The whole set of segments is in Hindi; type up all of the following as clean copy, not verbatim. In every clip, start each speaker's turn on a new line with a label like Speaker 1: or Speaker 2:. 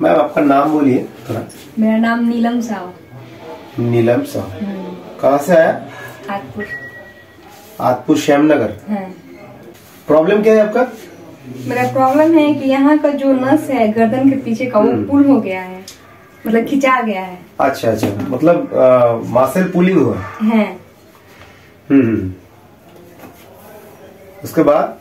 Speaker 1: मैम आपका नाम बोलिए थोड़ा।
Speaker 2: मेरा नाम नीलम साव।
Speaker 1: नीलम साव कहाँ से आया?
Speaker 2: आदपुर।
Speaker 1: आदपुर श्यामनगर।
Speaker 2: हाँ।
Speaker 1: प्रॉब्लम क्या है आपका?
Speaker 2: मेरा प्रॉब्लम है कि यहाँ का जो नस है गर्दन के पीछे का वो पुल हो गया है, मतलब खिंचा गया है।
Speaker 1: अच्छा अच्छा, मतलब मासल पुलिंग हुआ
Speaker 2: है।
Speaker 1: उसके बाद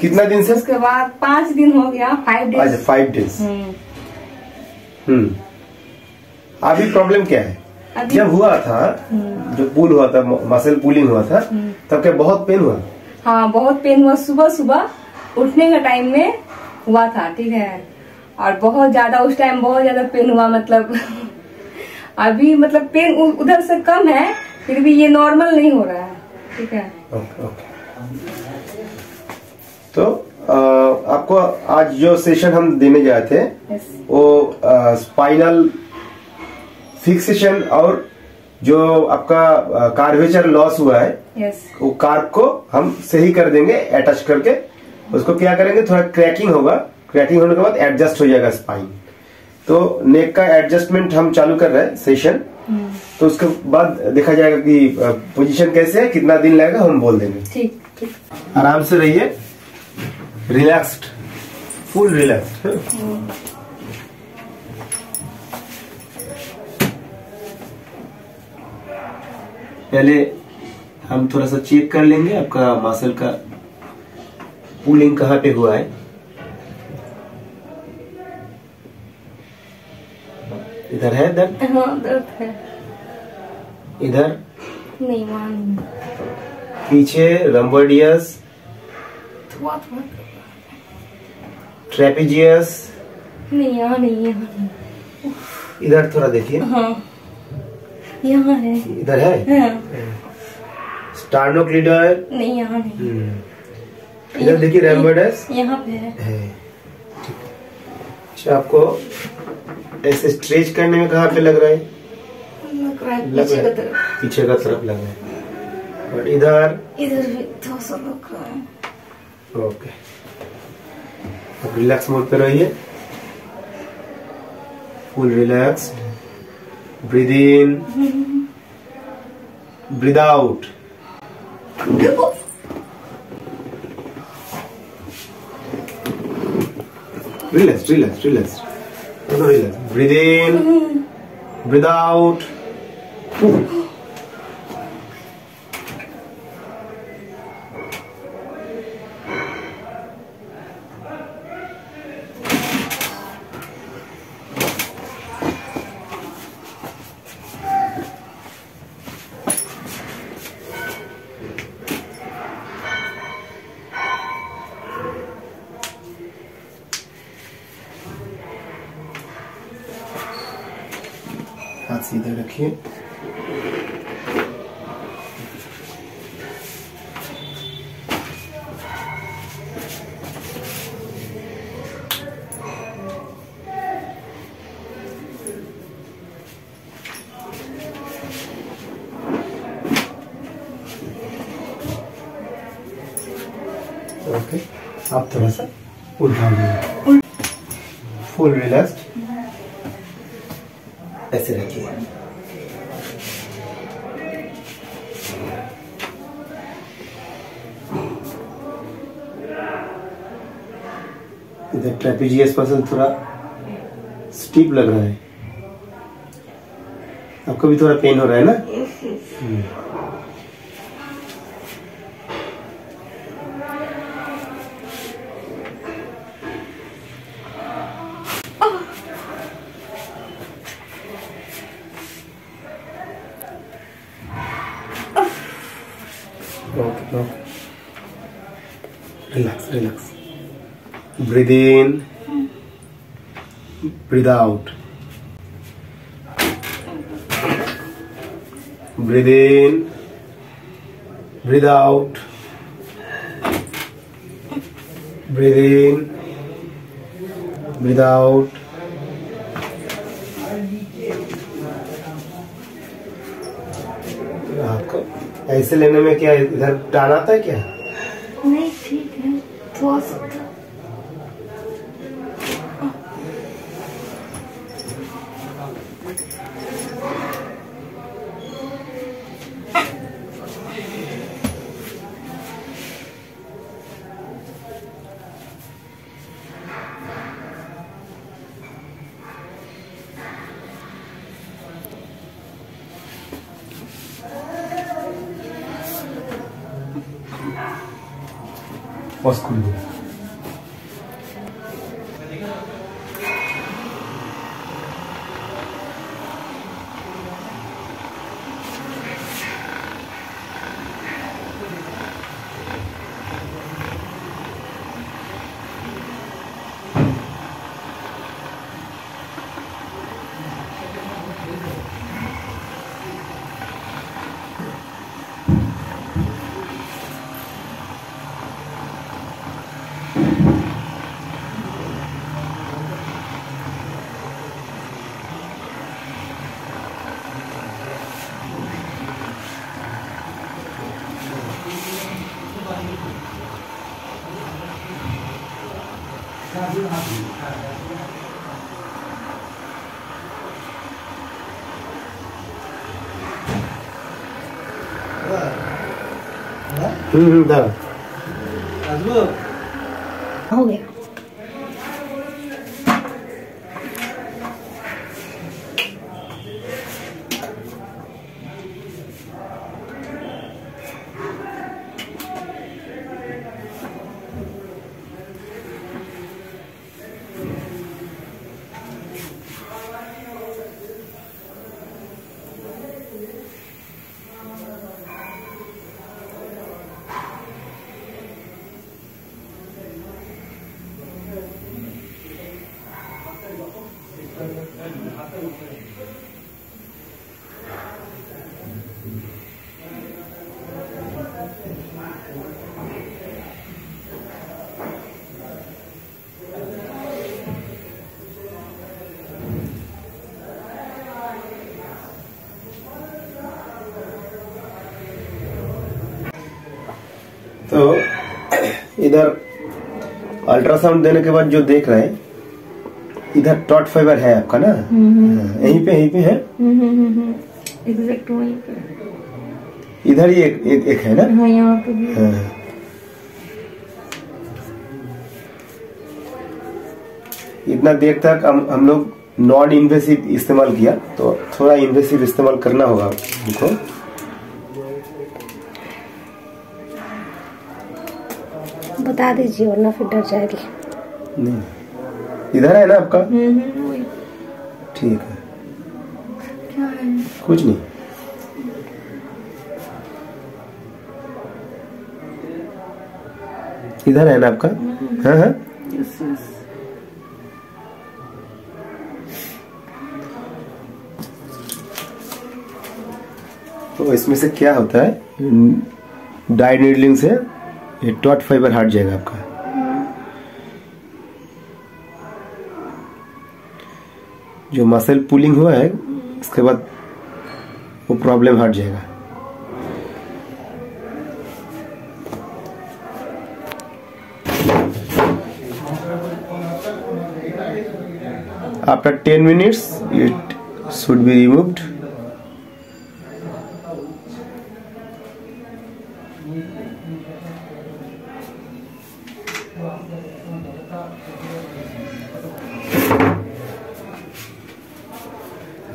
Speaker 1: कितना दिन से?
Speaker 2: उसके बाद 5 दिन हो गया, 5 डेज।
Speaker 1: अच्छा 5 डेज। अभी प्रॉब्लम क्या है? जब हुआ था, जो पुल हुआ था, मसल पुलिंग हुआ था, तब क्या बहुत पेन हुआ?
Speaker 2: हाँ बहुत पेन हुआ, सुबह सुबह उठने का टाइम में हुआ था, ठीक है। और बहुत ज्यादा उस टाइम बहुत ज्यादा पेन हुआ, मतलब अभी मतलब पेन उधर से कम है, फिर भी ये नॉर्मल नहीं हो रहा है, ठीक है।
Speaker 1: ओके। तो आपको आज जो सेशन हम देने जा रहे थे वो स्पाइनल फिक्सेशन और जो आपका कार्वेचर लॉस हुआ है, वो कार्ब को हम सही कर देंगे अटैच करके। उसको क्या करेंगे, थोड़ा क्रैकिंग होगा, क्रैकिंग होने के बाद एडजस्ट हो जाएगा स्पाइन। तो नेक का एडजस्टमेंट हम चालू कर रहे हैं सेशन। तो उसके बाद देखा जाएगा कि पोजीशन कैसे है, कितना दिन लगेगा हम बोल देंगे।
Speaker 2: ठीक ठीक।
Speaker 1: आराम से रहिए, रिलैक्स्ड, फुल रिलैक्स्ड। पहले हम थोड़ा सा चेक कर लेंगे आपका मसल का पुलिंग कहाँ पे हुआ है। इधर है दर्द?
Speaker 2: हाँ दर्द है।
Speaker 1: इधर
Speaker 2: नहीं, वहाँ नहीं।
Speaker 1: पीछे रम्बोडियस, ट्रेपेजियस?
Speaker 2: नहीं, यहाँ नहीं, यहाँ नहीं।
Speaker 1: इधर थोड़ा देखिए।
Speaker 2: हाँ यहाँ है।
Speaker 1: इधर है? हाँ। स्टार्नोक्लीडर?
Speaker 2: नहीं, यहाँ नहीं।
Speaker 1: इधर देखिए रम्बोडियस
Speaker 2: यहाँ पे है।
Speaker 1: अच्छा, आपको ऐसे स्ट्रेच करने में कहाँ पे लग रहा है? पीछे का तरफ लग रहा है। और इधर
Speaker 2: भी थोड़ा सा लग रहा है।
Speaker 1: ओके, अब रिलैक्स मोड पे रहिए, full relax. Breathe in, breathe out. Relax relax relax relax. Breathe in, breathe out. हाथ सीधे रखिए। ओके, आप थोड़ा सा उल्टा लीजिए, फुल रिलैक्स्ड। ऐसे रखिए। इधर ट्रेपेजियस मसल थोड़ा स्टीप लग रहा है, आपको भी थोड़ा पेन हो रहा है ना? Okay, relax relax. Breathe in, breathe out. Breathe in, breathe out. Breathe in, breathe out. आपको ऐसे लेने में क्या इधर टान आता है क्या?
Speaker 2: नहीं। ठीक है थोड़ा सा
Speaker 1: oscuro.
Speaker 2: हो गया।
Speaker 1: तो इधर अल्ट्रासाउंड देने के बाद जो देख रहे हैं, इधर टॉट फाइबर है आपका ना? यहीं पे है।
Speaker 2: एग्जैक्ट वहीं पे।
Speaker 1: इधर ही एक है ना?
Speaker 2: हाँ, यहाँ पे भी।
Speaker 1: हाँ। इतना देर तक हम लोग नॉन इन्वेसिव इस्तेमाल किया, तो थोड़ा इन्वेसिव इस्तेमाल करना होगा हमको।
Speaker 2: बता दीजिए वरना फिर डर जाएगी।
Speaker 1: नहीं, इधर है ना आपका?
Speaker 2: वही।
Speaker 1: ठीक है।
Speaker 2: क्या है?
Speaker 1: कुछ नहीं। इधर है ना आपका? हाँ हाँ। तो इसमें से क्या होता है, डाई नीडलिंग से ये टॉट फाइबर हट जाएगा आपका। जो मसल पुलिंग हुआ है, इसके बाद वो प्रॉब्लम हट जाएगा। After 10 minutes, it should be removed.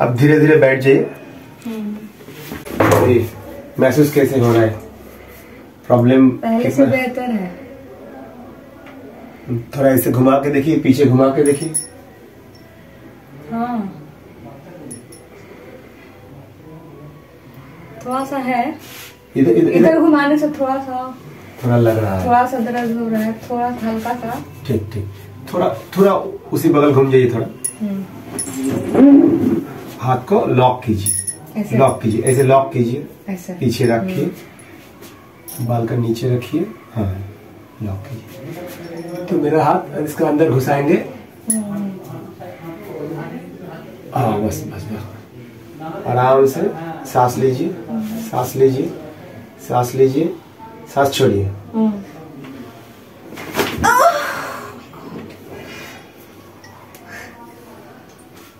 Speaker 1: अब धीरे धीरे बैठ जाइए। महसूस कैसे हो रहा है? प्रॉब्लम
Speaker 2: पहले से बेहतर है।
Speaker 1: थोड़ा ऐसे घुमा के देखिए, पीछे घुमा के देखिए।
Speaker 2: हाँ, थोड़ा सा है। इधर घुमाने से थोड़ा
Speaker 1: लग रहा है,
Speaker 2: थोड़ा सा दर्द हो रहा है, थोड़ा सा हल्का सा।
Speaker 1: ठीक ठीक। थोड़ा उसी बगल घूम जाइए। थोड़ा हाथ को लॉक कीजिए, लॉक कीजिए, ऐसे लॉक कीजिए, पीछे रखिए, बाल का नीचे रखिए। हाँ, लॉक कीजिए। तो मेरा हाथ इसका अंदर घुसाएंगे। हाँ, बस बस बस। आराम से सांस लीजिए, सांस लीजिए, सांस लीजिए, सांस छोड़िए।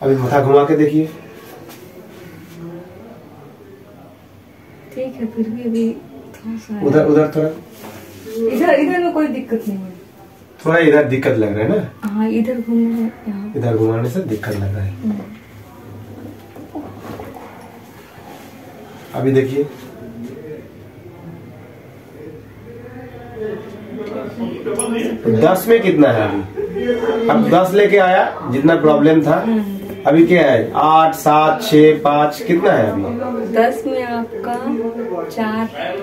Speaker 1: अभी माथा घुमा के देखिए।
Speaker 2: ठीक है, फिर भी अभी थोड़ा सा
Speaker 1: उधर उधर थोड़ा,
Speaker 2: इधर में कोई दिक्कत नहीं है।
Speaker 1: थोड़ा इधर दिक्कत लग रहा है ना?
Speaker 2: हाँ, इधर घूमने, यहाँ
Speaker 1: इधर घुमाने से दिक्कत लग रहा है। अभी देखिए। तो 10 में कितना है अभी? अब 10 लेके आया जितना प्रॉब्लम था। अभी क्या है? 8, 7, 6, 5 कितना है अभी?
Speaker 2: 10 में आपका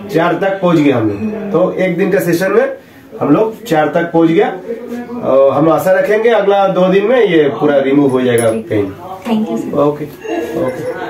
Speaker 2: 4
Speaker 1: तक पहुंच गए हम लोग। तो एक दिन का सेशन में हम लोग 4 तक पहुंच गया। और हम आशा रखेंगे अगला 2 दिन में ये पूरा रिमूव हो जाएगा pain.
Speaker 2: Thank you sir.
Speaker 1: Okay okay.